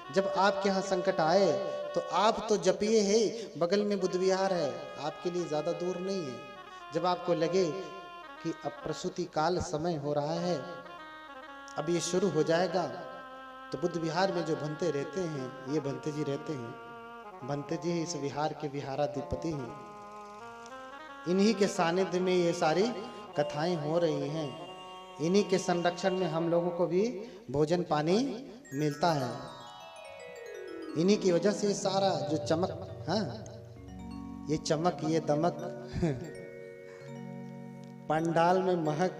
जब आपके यहाँ संकट आए तो आप तो जपिए है, बगल में बुद्ध विहार है, आपके लिए ज़्यादा दूर नहीं है। जब आपको लगे कि अब प्रसूति काल समय हो रहा है, अब ये शुरू हो जाएगा, तो बुद्ध विहार में जो भंते रहते हैं, ये भंते जी रहते हैं। भंते जी इस विहार के विहाराधिपति हैं। इन्हीं के सानिध्य में ये सारी कथाएं हो रही हैं। इन्हीं के संरक्षण में हम लोगों को भी भोजन पानी मिलता है। इन्हीं की वजह से सारा जो चमक, हाँ, ये चमक, ये दमक, पंडाल में महक,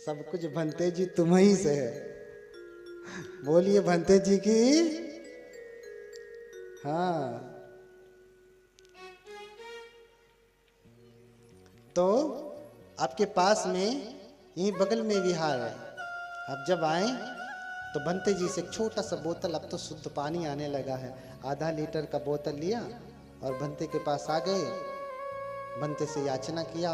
सब कुछ भंते जी तुम्हीं से है। बोलिए भंते जी की। हाँ, तो आपके पास में यहीं बगल में विहार है। आप जब आए तो भंते जी से एक छोटा सा बोतल, अब तो शुद्ध पानी आने लगा है, आधा लीटर का बोतल लिया और भंते के पास आ गए। भंते से याचना किया,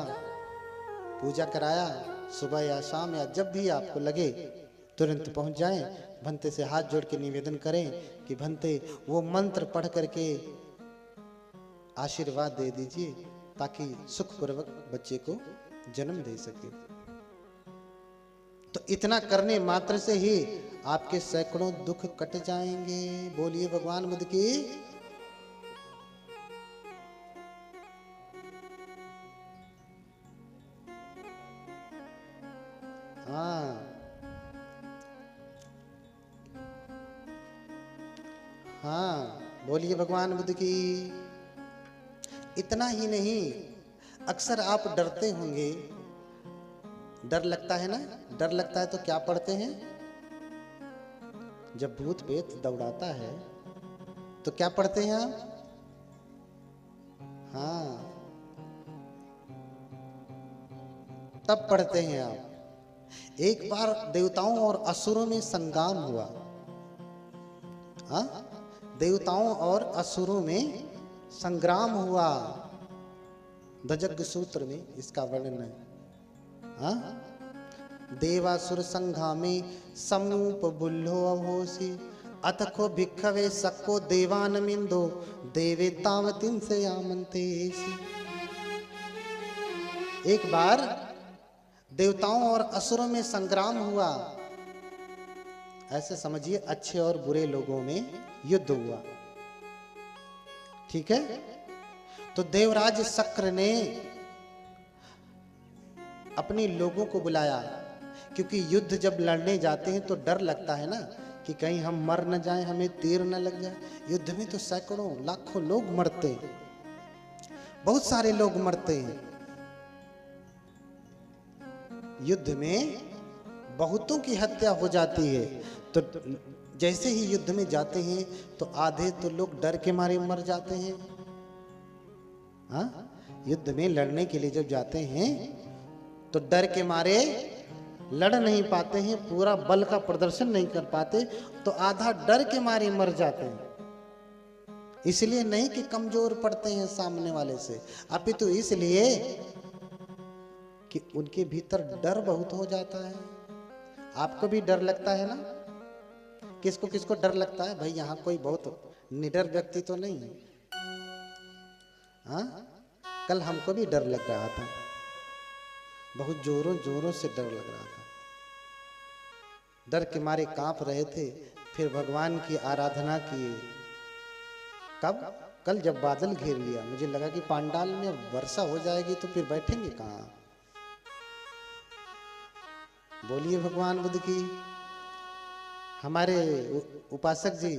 पूजा कराया। सुबह या शाम या जब भी आपको लगे तुरंत पहुंच जाएं। भंते से हाथ जोड़ के निवेदन करें कि भंते वो मंत्र पढ़ करके आशीर्वाद दे दीजिए ताकि सुखपूर्वक बच्चे को जन्म दे सके। तो इतना करने मात्र से ही आपके सैकड़ों दुख कट जाएंगे। बोलिए भगवान बुद्ध की। हाँ हाँ, बोलिए भगवान बुद्ध की। इतना ही नहीं, अक्सर आप डरते होंगे, डर लगता है ना। डर लगता है तो क्या पढ़ते हैं? जब भूत प्रेत दौड़ाता है तो क्या पढ़ते हैं आप? हाँ, तब पढ़ते हैं आप। एक बार देवताओं और असुरों में संग्राम हुआ। हाँ, देवताओं और असुरों में संग्राम हुआ। दजग्ग सूत्र में इसका वर्णन है। हाँ, देवासुर संघामे समूप बुल्लो अहोसी अतको भिक्खवे सक्को देवानमिंदो देवे तावतिन से आमंतेसी। एक बार देवताओं और असुरों में संग्राम हुआ। ऐसे समझिए, अच्छे और बुरे लोगों में युद्ध हुआ। ठीक है। तो देवराज शक्र ने अपने लोगों को बुलाया, क्योंकि युद्ध जब लड़ने जाते हैं तो डर लगता है ना कि कहीं हम मर न जाएं, हमें तीर न लग जाए। युद्ध में तो सैकड़ों लाखों लोग मरते हैं, बहुत सारे लोग मरते हैं। युद्ध में बहुतों की हत्या हो जाती है। तो जैसे ही युद्ध में जाते हैं तो आधे तो लोग डर के मारे मर जाते हैं। हाँ, युद्ध में लड़ने के लिए जब जाते हैं तो डर के मारे लड़ नहीं पाते हैं, पूरा बल का प्रदर्शन नहीं कर पाते, तो आधा डर के मारे मर जाते हैं। इसलिए नहीं कि कमजोर पड़ते हैं सामने वाले से, अपितु इसलिए कि उनके भीतर डर बहुत हो जाता है। आपको भी डर लगता है ना? किसको किसको डर लगता है भाई? यहाँ कोई बहुत निडर व्यक्ति तो नहीं है? हाँ, कल हमको भी डर लग रहा था, बहुत जोरों जोरों से डर लग रहा था। डर के मारे कांप रहे थे। फिर भगवान की आराधना किए। कब? कल जब बादल घेर लिया, मुझे लगा कि पांडाल में वर्षा हो जाएगी तो फिर बैठेंगे कहाँ। बोलिए भगवान बुद्ध की। हमारे उपासक जी,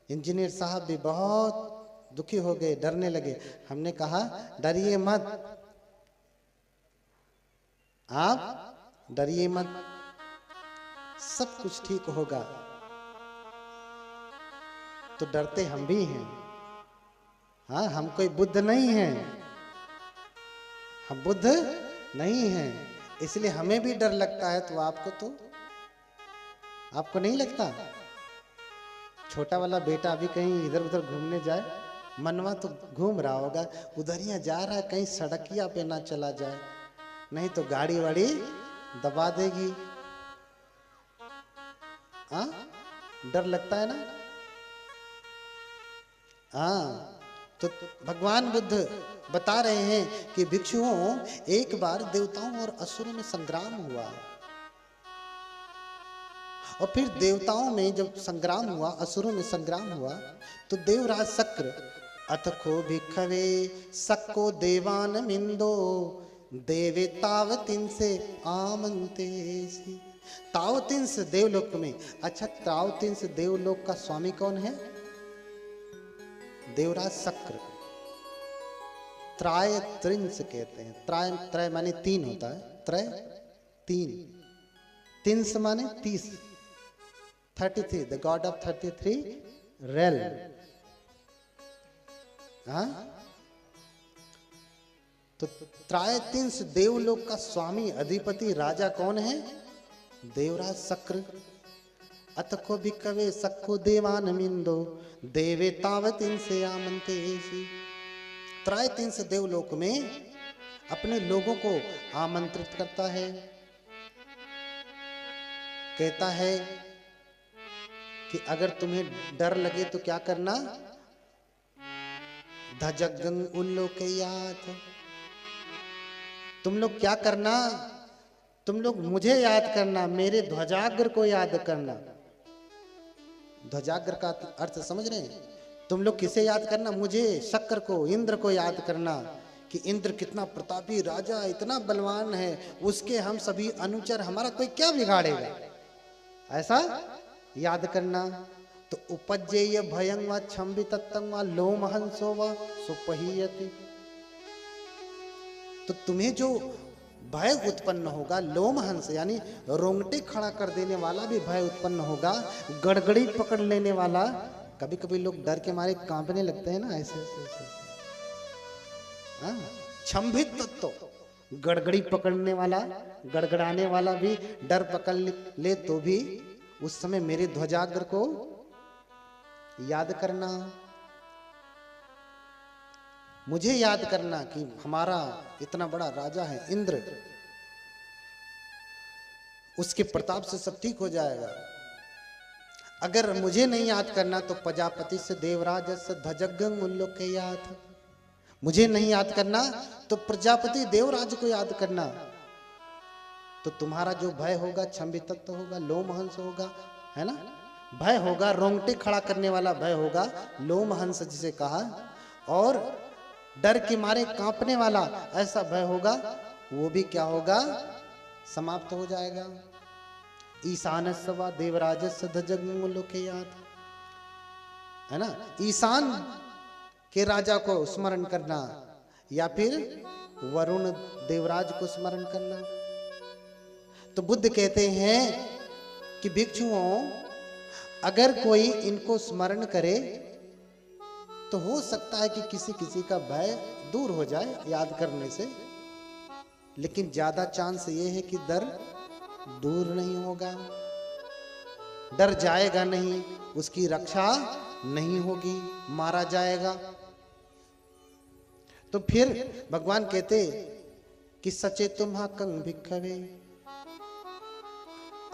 इंजीनियर साहब भी बहुत दुखी हो गए, डरने लगे। हमने कहा डरिए मत, आप डरिए मत, सब कुछ ठीक होगा। तो डरते हम भी हैं। हाँ, हम कोई बुद्ध नहीं हैं, हम बुद्ध नहीं हैं, इसलिए हमें भी डर लगता है। तो आपको नहीं लगता? छोटा वाला बेटा अभी कहीं इधर उधर घूमने जाए, मनवा तो घूम रहा होगा, उधरिया जा रहा है, कहीं सड़किया पे ना चला जाए, नहीं तो गाड़ी वाड़ी दबा देगी। हाँ, डर लगता है ना। हाँ, तो भगवान बुद्ध बता रहे हैं कि भिक्षुओं, एक बार देवताओं और असुरों में संग्राम हुआ, और फिर देवताओं में जब संग्राम हुआ, असुरों में संग्राम हुआ, तो देवराज शक्र अथको भिक्षवे सक्को देवान मिंदो देवे तावतिन से आमंतेसी। तावतिन से देवलोक में। अच्छा, तावतिन से देवलोक का स्वामी कौन है? देवराज शक्र। त्राय त्रिंस कहते हैं। त्राय, त्रय माने तीन होता है, त्रय तीन, तिंस माने 30, 33, द गॉड ऑफ 33 रेल। हाँ, तो त्राय तिंस देवलोक का स्वामी अधिपति राजा कौन है? देवराज शक्र। अतको भिक्खवे सक्को देवान मिंदो देवे तावतिन से आमंतेसी। त्राय तिंस देवलोक में अपने लोगों को आमंत्रित करता है, कहता है कि अगर तुम्हें डर लगे तो क्या करना? धजगंग उल्लोकयात। तुम लोग क्या करना? तुम लोग मुझे याद करना, मेरे ध्वजाग्र को याद करना। ध्वजाग्र का अर्थ समझ रहे हैं? तुम लोग किसे याद करना? मुझे, शक्र को, इंद्र को याद करना कि इंद्र कितना प्रतापी राजा, इतना बलवान है, उसके हम सभी अनुचर, हमारा कोई क्या बिगाड़ेगा, ऐसा याद करना। तो उपज्जेय भयं व छम्बितत्तं व लोमहंसो व सुपहीयति। तो तुम्हें जो भय उत्पन्न होगा, लोमहंस यानी रोंगटे खड़ा कर देने वाला भी भय उत्पन्न होगा, गड़गड़ी पकड़ लेने वाला। कभी कभी लोग डर के मारे कांपने लगते हैं ना, ऐसे ऐसे ऐसे। हाँ, छम्भित तत्व, गड़गड़ी पकड़ने वाला, गड़गड़ाने वाला भी डर पकड़ ले तो भी उस समय मेरे ध्वजाग्र को याद करना, मुझे याद करना कि हमारा इतना बड़ा राजा है इंद्र, उसके प्रताप से सब ठीक हो जाएगा। अगर मुझे नहीं याद करना तो प्रजापति से देवराज से धजगंग उल्लोकयात। मुझे नहीं याद करना तो प्रजापति देवराज को याद करना। तो तुम्हारा जो भय होगा, छम्बितत्व होगा, लोमहंस होगा, है ना, भय होगा, रोंगटे खड़ा करने वाला भय होगा, लोमहंस जिसे कहा, और डर के मारे कांपने वाला ऐसा भय होगा, वो भी क्या होगा? समाप्त हो जाएगा। ईशानस्य वा देवराजस्य धजगंग उल्लोकयात, है ना, ईशान के राजा को स्मरण करना या फिर वरुण देवराज को स्मरण करना। तो बुद्ध कहते हैं कि भिक्षुओं, अगर कोई इनको स्मरण करे तो हो सकता है कि किसी किसी का भय दूर हो जाए याद करने से, लेकिन ज्यादा चांस ये है कि डर दूर नहीं होगा, डर जाएगा नहीं, उसकी रक्षा नहीं होगी, मारा जाएगा। तो फिर भगवान कहते कि सचे तुम्हा कंग भिक्षवे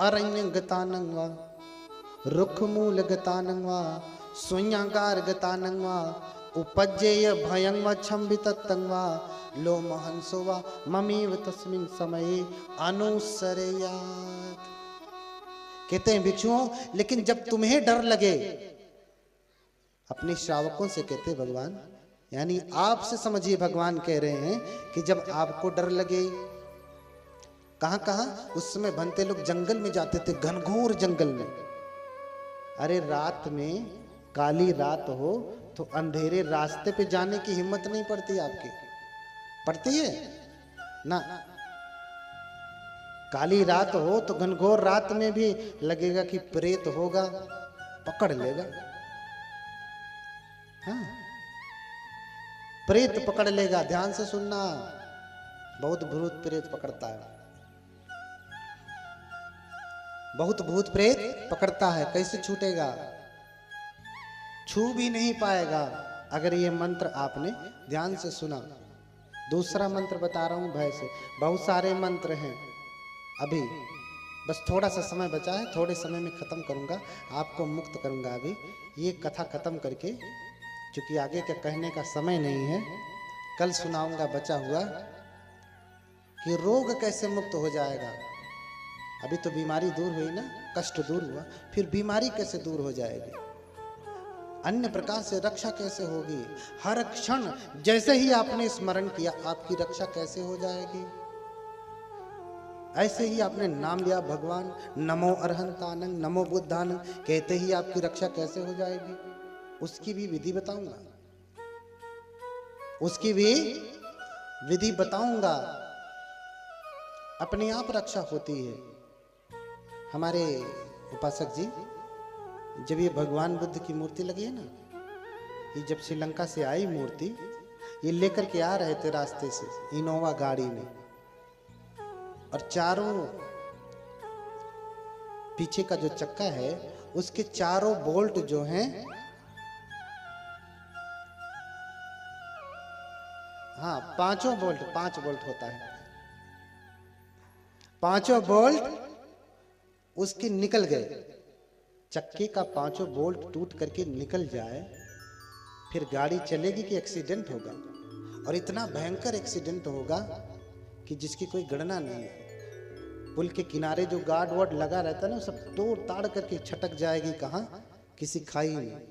अरण्य गतानंग वा रुख मूल गतानंग वा शून्यागार गतानंग वा उपज्जेय भयं व छम्बितत्तं वा लोमहंसो वा ममेव तस्मिन् समये अनुसरेयात्। कहते हैं भिक्षुओं, लेकिन जब तुम्हें डर लगे, अपने श्रावकों से कहते भगवान, यानी आपसे समझिए, भगवान कह रहे हैं कि जब आपको डर लगे, कहां कहां उस समय भंते लोग जंगल में जाते थे, घनघोर जंगल में। अरे रात में, काली रात हो तो अंधेरे रास्ते पे जाने की हिम्मत नहीं पड़ती आपकी, पड़ती है ना? काली रात हो तो घनघोर रात में भी लगेगा कि प्रेत होगा, पकड़ लेगा। हाँ, प्रेत पकड़ लेगा। ध्यान से सुनना, बहुत भूत प्रेत पकड़ता है, बहुत भूत प्रेत पकड़ता है। कैसे छूटेगा? छू भी नहीं पाएगा अगर ये मंत्र आपने ध्यान से सुना। दूसरा मंत्र बता रहा हूं भय से, बहुत सारे मंत्र हैं अभी, बस थोड़ा सा समय बचा है, थोड़े समय में खत्म करूंगा, आपको मुक्त करूंगा। अभी ये कथा खत्म करके, क्योंकि आगे का कहने का समय नहीं है, कल सुनाऊंगा बचा हुआ कि रोग कैसे मुक्त हो जाएगा। अभी तो बीमारी दूर हुई ना, कष्ट दूर हुआ, फिर बीमारी कैसे दूर हो जाएगी, अन्य प्रकार से रक्षा कैसे होगी। हर क्षण जैसे ही आपने स्मरण किया, आपकी रक्षा कैसे हो जाएगी। ऐसे ही आपने नाम लिया भगवान, नमो अरहंतानंग नमो बुद्धानंग, कहते ही आपकी रक्षा कैसे हो जाएगी, उसकी भी विधि बताऊंगा, उसकी भी विधि बताऊंगा। अपने आप रक्षा होती है। हमारे उपासक जी, जब ये भगवान बुद्ध की मूर्ति लगी है ना, ये जब श्रीलंका से आई मूर्ति, ये लेकर के आ रहे थे रास्ते से इनोवा गाड़ी में, और चारों पीछे का जो चक्का है उसके चारों बोल्ट जो हैं, हाँ पांचों बोल्ट, 5 बोल्ट होता है, पांचों बोल्ट उसके निकल गए। चक्के का पांचों बोल्ट टूट करके निकल जाए, फिर गाड़ी चलेगी कि एक्सीडेंट होगा, और इतना भयंकर एक्सीडेंट होगा कि जिसकी कोई गणना नहीं है। पुल के किनारे जो गार्ड वार्ड लगा रहता है ना, सब तोड़ ताड़ करके छटक जाएगी कहां, किसी खाई में।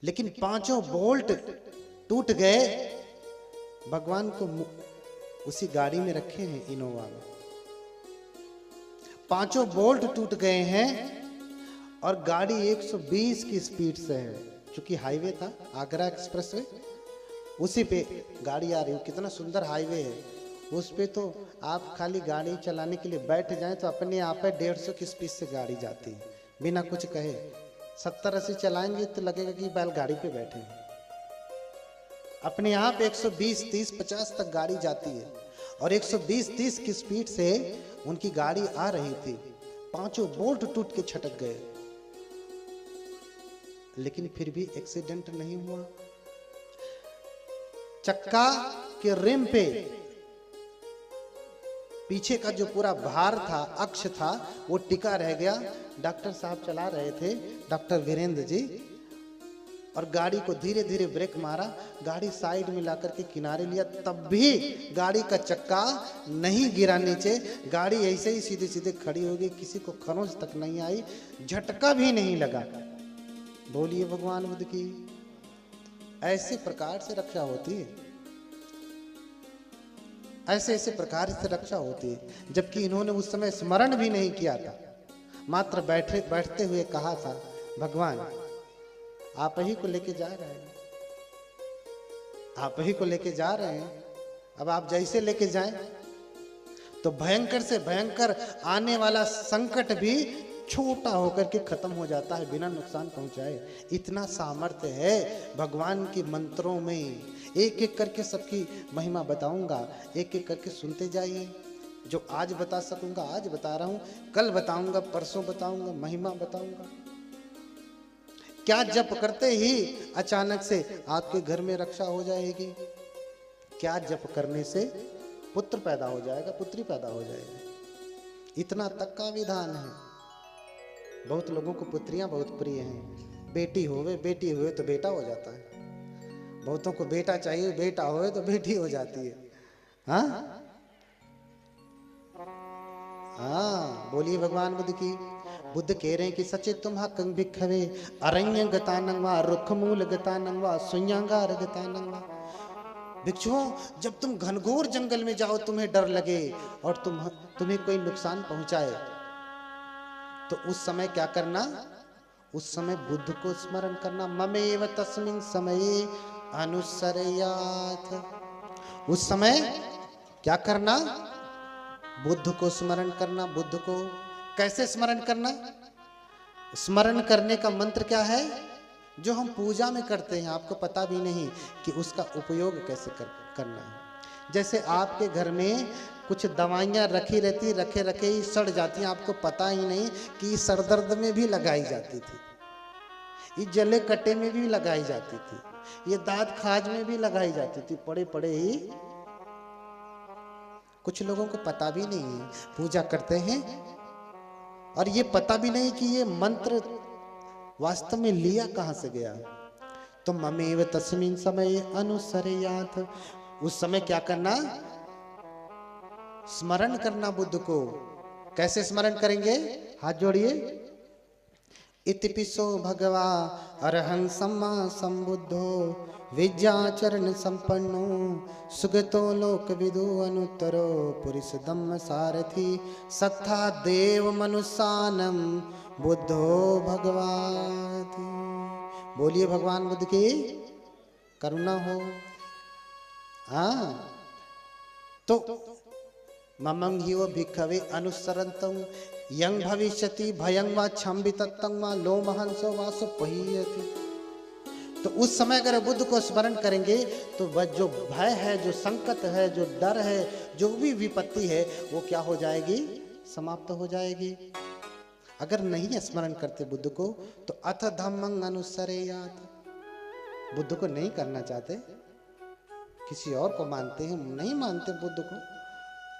लेकिन पांचों बोल्ट टूट गए। भगवान को उसी गाड़ी में रखे हैं, इनोवा में, पांचों बोल्ट टूट गए हैं, और गाड़ी 120 की स्पीड से है, क्योंकि हाईवे था, आगरा एक्सप्रेस वे, उसी पे गाड़ी आ रही है। कितना सुंदर हाईवे है, उस पे तो आप खाली गाड़ी चलाने के लिए बैठ जाएं तो अपने आप है 150 की स्पीड से गाड़ी जाती है, बिना कुछ कहे। 70-80 चलाएंगे तो लगेगा कि बैलगाड़ी पे बैठे हैं। अपने आप 120, 30, 50 तक गाड़ी जाती है, और 120, 30 की स्पीड से उनकी गाड़ी आ रही थी। पांचों बोल्ट टूट के छटक गए, लेकिन फिर भी एक्सीडेंट नहीं हुआ। चक्का के रिम पे पीछे का जो पूरा भार था, अक्ष था, वो टिका रह गया। डॉक्टर साहब चला रहे थे, डॉक्टर वीरेंद्र जी, और गाड़ी को धीरे धीरे ब्रेक मारा, गाड़ी साइड में ला करके किनारे लिया, तब भी गाड़ी का चक्का नहीं गिरा नीचे। गाड़ी ऐसे ही सीधे सीधे खड़ी हो गई, किसी को खरोंच तक नहीं आई, झटका भी नहीं लगा। बोलिए भगवान बुद्ध की। ऐसे प्रकार से रक्षा होती है, ऐसे ऐसे प्रकार से रक्षा होती है। जबकि इन्होंने उस समय स्मरण भी नहीं किया था, मात्र बैठते हुए कहा था, भगवान आप ही को लेके जा रहे हैं, आप ही को लेके जा रहे हैं, अब आप जैसे लेके जाएं। तो भयंकर से भयंकर आने वाला संकट भी छोटा होकर के खत्म हो जाता है, बिना नुकसान पहुंचाए। इतना सामर्थ्य है भगवान के मंत्रों में। एक एक करके सबकी महिमा बताऊंगा, एक एक करके सुनते जाइए। जो आज बता सकूंगा आज बता रहा हूं, कल बताऊंगा, परसों बताऊंगा, महिमा बताऊंगा। क्या जप करते ही अचानक से आपके घर में रक्षा हो जाएगी, क्या जप करने से पुत्र पैदा हो जाएगा, पुत्री पैदा हो जाएगी। इतना तक का विधान है। बहुत लोगों को पुत्रियां बहुत प्रिय हैं, बेटी हुए तो बेटा हो जाता है। बहुतों को बेटा चाहिए, बेटा होए तो बेटी हो जाती है। हाँ हाँ, बोलिए भगवान बुद्ध की। बुद्ध कह रहे हैं कि सचे तुम्हा कंग भिक्षवे अरण्य गतानंगवा रुख मूल गतानंगवा सुन्यांगार गतानंगवा। भिक्षुओं, जब तुम घनघोर जंगल में जाओ, तुम्हें डर लगे और तुम्हें कोई नुकसान पहुंचाए, तो उस समय क्या करना, उस समय बुद्ध को स्मरण करना। ममेव तस्मिन् समये अनुसरयाथ। उस समय क्या करना, बुद्ध को स्मरण करना। बुद्ध को कैसे स्मरण करना? स्मरण करने का मंत्र क्या है? जो हम पूजा में करते हैं, आपको पता भी नहीं कि उसका उपयोग कैसे करना है। जैसे आपके घर में कुछ दवाइयाँ रखी रहती, रखे रखे ही सड़ जाती हैं, आपको पता ही नहीं कि सर दर्द में भी लगाई जाती थी, ये जले कटे में भी लगाई जाती थी, ये दांत खाज में भी लगाई जाती थी, पड़े पड़े ही कुछ लोगों को पता भी नहीं है, पूजा करते हैं और ये पता भी नहीं कि ये मंत्र वास्तव में लिया कहां से गया। तो ममेव तस्मिन समय अनुसरयात, उस समय क्या करना, स्मरण करना बुद्ध को। कैसे स्मरण करेंगे, हाथ जोड़िए। इतिपिसो भगवा अरहं सम्मा संबुद्धो विद्याचरण संपन्नो सुगतो लोक विदु अनुत्तरो पुरुष धम्म सारथी सत्था देव मनुष्यानम बुद्धो भगवाति। बोलिए भगवान बुद्ध की करुणा हो। हाँ, तो ममंगियो भिक्खवे अनुसरंतं यं भविष्यति भयं वा छम्बितत्तं वा लोमहंसो वा सुपहीयति। तो उस समय अगर बुद्ध को स्मरण करेंगे तो वह जो भय है, जो संकट है, जो डर है, जो भी विपत्ति है, वो क्या हो जाएगी, समाप्त हो जाएगी। अगर नहीं स्मरण करते बुद्ध को तो अथ धम्मं अनुसरेयात, बुद्ध को नहीं करना चाहते, किसी और को मानते हैं, नहीं मानते बुद्ध को,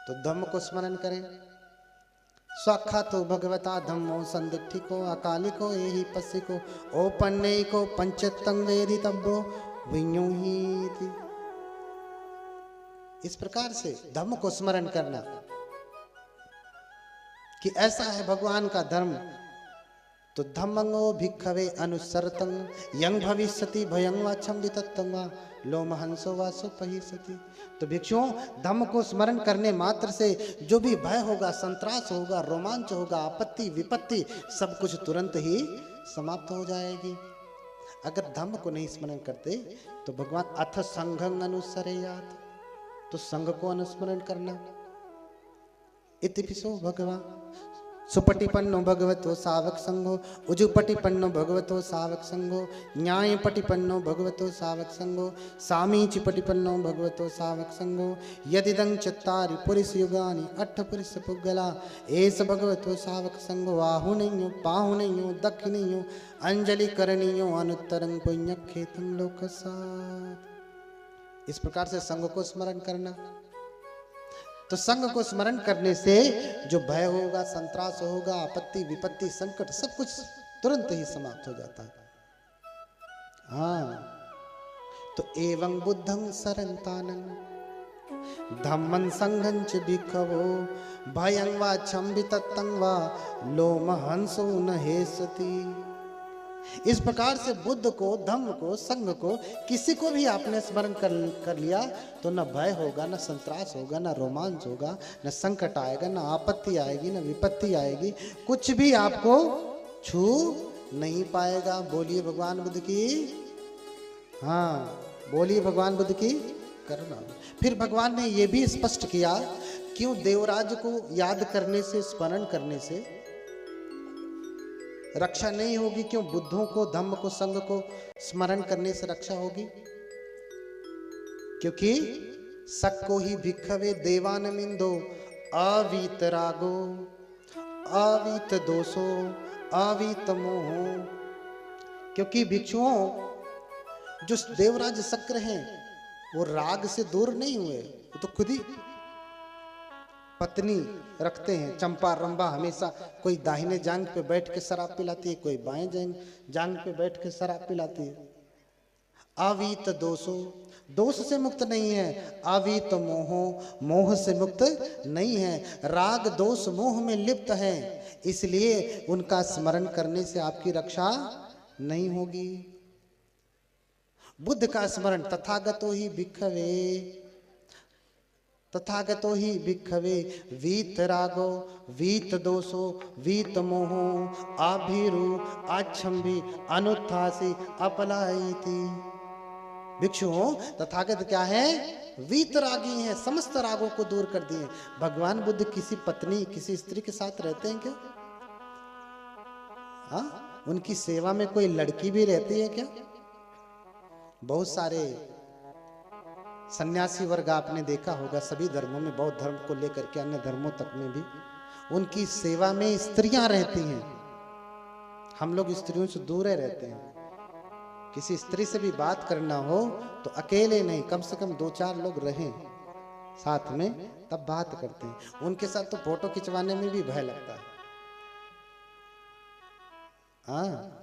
तो धम्म को स्मरण करें। स्वाख्यातो भगवता धम्मो संदिग्धिको अकालिको एहि पस्सिको औपन्नेयिको पंचत्तं वेदितव्यो विඤ्ඤोहीति। इस प्रकार से धम्म को स्मरण करना कि ऐसा है भगवान का धर्म। तो धम्मंगो भिक्खवे अनुसरतं यं भविष्यति भयं वा छम्बितत्तं वा लोमहंसो वा सुपहीयति। तो भिक्षुओं, धम्म को स्मरण करने मात्र से जो भी भय होगा, संत्रास होगा, रोमांच होगा, आपत्ति विपत्ति, सब कुछ तुरंत ही समाप्त हो जाएगी। अगर धम्म को नहीं स्मरण करते तो भगवान अथ संघं अनुसरेयात, तो संघ को अनुस्मरण करना। इतिपिसो भगवान सुपटिपन्नो भगवतो सावक संघो उजुपटिपन्नो भगवतो सावक संघो न्यायपटिपन्नो भगवतो सावक संघो सामीचिपटिपन्नो भगवतो सावक संघो यदिदं चत्तारि पुरुष युगानि अट्ठ पुरुष पुग्गला एस भगवतो सावक संघो आहुनयो पाहुनयो दक्षिणयो अंजलि करणीयो अनुत्तरं पुण्यखेतं लोकसात्। इस प्रकार से संघ को स्मरण करना। तो संघ को स्मरण करने से जो भय होगा, संत्रास होगा, आपत्ति विपत्ति संकट सब कुछ तुरंत ही समाप्त हो जाता है। हाँ, तो एवं बुद्धं सरन्तानं धम्मं संघं च भिक्खवो भयं वा छम्बितत्तं वा लोमहंसो न हेसति। इस प्रकार से बुद्ध को, धम्म को, संघ को, किसी को भी आपने स्मरण कर लिया तो न भय होगा, न संत्रास होगा, न रोमांच होगा, न संकट आएगा, न आपत्ति आएगी, न विपत्ति आएगी, कुछ भी आपको छू नहीं पाएगा। बोलिए भगवान बुद्ध की, हाँ बोलिए भगवान बुद्ध की करुणा। फिर भगवान ने यह भी स्पष्ट किया, क्यों देवराज को याद करने से, स्मरण करने से रक्षा नहीं होगी, क्यों बुद्धों को, धम्म को, संघ को स्मरण करने से रक्षा होगी? क्योंकि सक्को ही भिक्खवे देवानमिंदो अवीत रागो अवीत दोषो अवीत मोहो। क्योंकि भिक्षुओं, जो देवराज शक्र हैं वो राग से दूर नहीं हुए, वो तो खुद ही पत्नी रखते हैं। चंपा रंबा हमेशा कोई दाहिने जांग पे बैठ के शराब पिलाती है, कोई बाएं जांग पे बैठ के शराब पिलाती है। अवीत दोषो, दोष से मुक्त नहीं है। अवीत मोहो, मोह से मुक्त नहीं है। राग दोष मोह में लिप्त है, इसलिए उनका स्मरण करने से आपकी रक्षा नहीं होगी। बुद्ध का स्मरण, तथागतो ही भिक्खवे, तथागतो ही भिक्खवे वीत रागो वीत दोषो वीत मोहो आभीरु आच्छम्भी अनुत्थासी अपलायिति। भिक्षुओं, तथागत क्या है? वीत रागी हैं, समस्त रागों को दूर कर दिए। भगवान बुद्ध किसी पत्नी, किसी स्त्री के साथ रहते हैं क्या? हाँ, उनकी सेवा में कोई लड़की भी रहती है क्या? बहुत सारे सन्यासी वर्ग आपने देखा होगा, सभी धर्मों में, बौद्ध धर्म को लेकर के अन्य धर्मों तक में भी उनकी सेवा में स्त्रियां रहती हैं। हम लोग स्त्रियों से दूर रहते हैं। किसी स्त्री से भी बात करना हो तो अकेले नहीं, कम से कम 2-4 लोग रहें, साथ में तब बात करते हैं। उनके साथ तो फोटो खिंचवाने में भी भय लगता है। हाँ,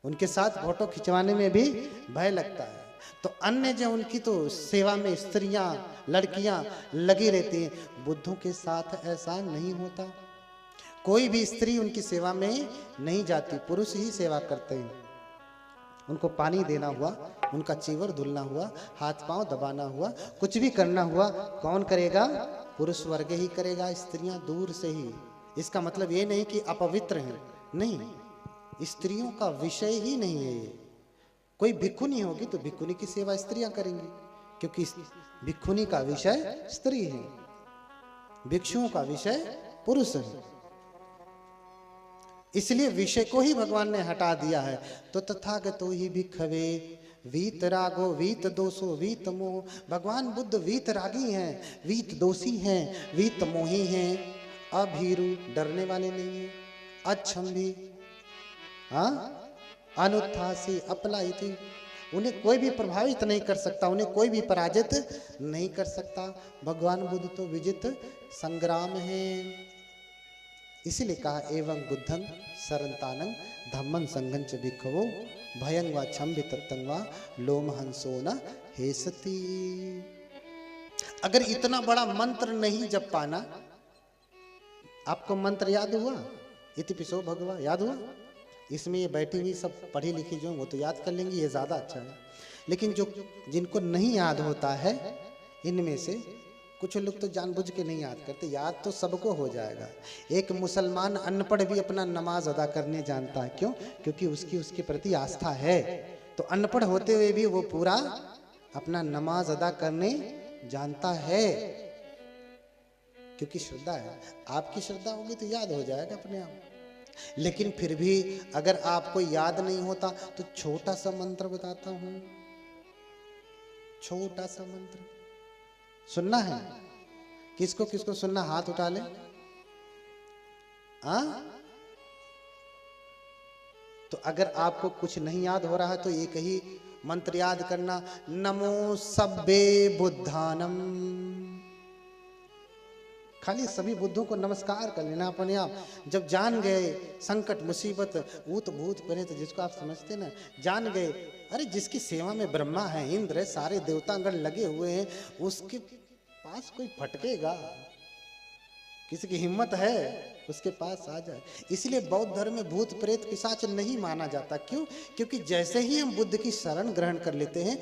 उनके साथ फोटो खिंचवाने में भी भय लगता है। तो अन्य जो उनकी तो सेवा में स्त्रियां लड़कियां लगी रहती हैं, बुद्धों के साथ ऐसा नहीं होता। कोई भी स्त्री उनकी सेवा में नहीं जाती, पुरुष ही सेवा करते हैं। उनको पानी देना हुआ, उनका चीवर धुलना हुआ, हाथ पांव दबाना हुआ, कुछ भी करना हुआ, कौन करेगा? पुरुष वर्ग ही करेगा, स्त्रियां दूर से ही। इसका मतलब ये नहीं कि अपवित्र हैं, नहीं, स्त्रियों का विषय ही नहीं है ये। कोई भिक्षुनी होगी तो भिक्षुनी की सेवा स्त्रियां करेंगी, क्योंकि भिक्षुनी का विषय स्त्री है, भिक्षुओं का विषय पुरुष है। इसलिए विषय को ही भगवान ने हटा दिया है। तो तथागतो ही भिक्षवे वीत रागो वीत दोषो वीत मोह। भगवान बुद्ध वीत रागी हैं, वीत दोषी हैं, वीत मोही हैं, अभीरु डरने वाले नहीं है, अच्छम्भी, हाँ, अनुत्थासी अपलायिति, उन्हें कोई भी प्रभावित नहीं कर सकता, उन्हें कोई भी पराजित नहीं कर सकता। भगवान बुद्ध तो विजित संग्राम है। इसीलिए कहा एवं बुद्धं सरंतानं धम्मं संघं च भिक्खवो भयं वा छम्भि तत्तं वा लोमहंसो न हेसति। अगर इतना बड़ा मंत्र नहीं जप पाना, आपको मंत्र याद हुआ? इति पिसो भगवा याद हुआ? इसमें ये बैठी हुई सब पढ़ी लिखी जो वो तो याद कर लेंगी, ये ज्यादा अच्छा है। लेकिन जो जिनको नहीं याद होता है, इनमें से कुछ लोग तो जानबूझ के नहीं याद करते, याद तो सबको हो जाएगा। एक मुसलमान अनपढ़ भी अपना नमाज अदा करने जानता है, क्यों? क्योंकि उसकी उसके प्रति आस्था है। तो अनपढ़ होते हुए भी वो पूरा अपना नमाज अदा करने जानता है, क्योंकि श्रद्धा है। आपकी श्रद्धा होगी तो याद हो जाएगा अपने आप। लेकिन फिर भी अगर आपको याद नहीं होता तो छोटा सा मंत्र बताता हूं, छोटा सा मंत्र सुनना है। किसको किसको सुनना, हाथ उठा ले। तो अगर आपको कुछ नहीं याद हो रहा है तो एक ही मंत्र याद करना, नमो सब्बे बुद्धानम। खाली सभी बुद्धों को नमस्कार कर लेना अपने आप। जब जान गए संकट मुसीबत ऊत भूत प्रेत जिसको आप समझते ना, जान गए अरे जिसकी सेवा में ब्रह्मा है, इंद्र है, सारे देवतागण लगे हुए हैं, उसके पास कोई फटकेगा? किसी की हिम्मत है उसके पास आ जाए। इसलिए बौद्ध धर्म में भूत प्रेत पिशाच नहीं माना जाता। क्यों? क्योंकि जैसे ही हम बुद्ध की शरण ग्रहण कर लेते हैं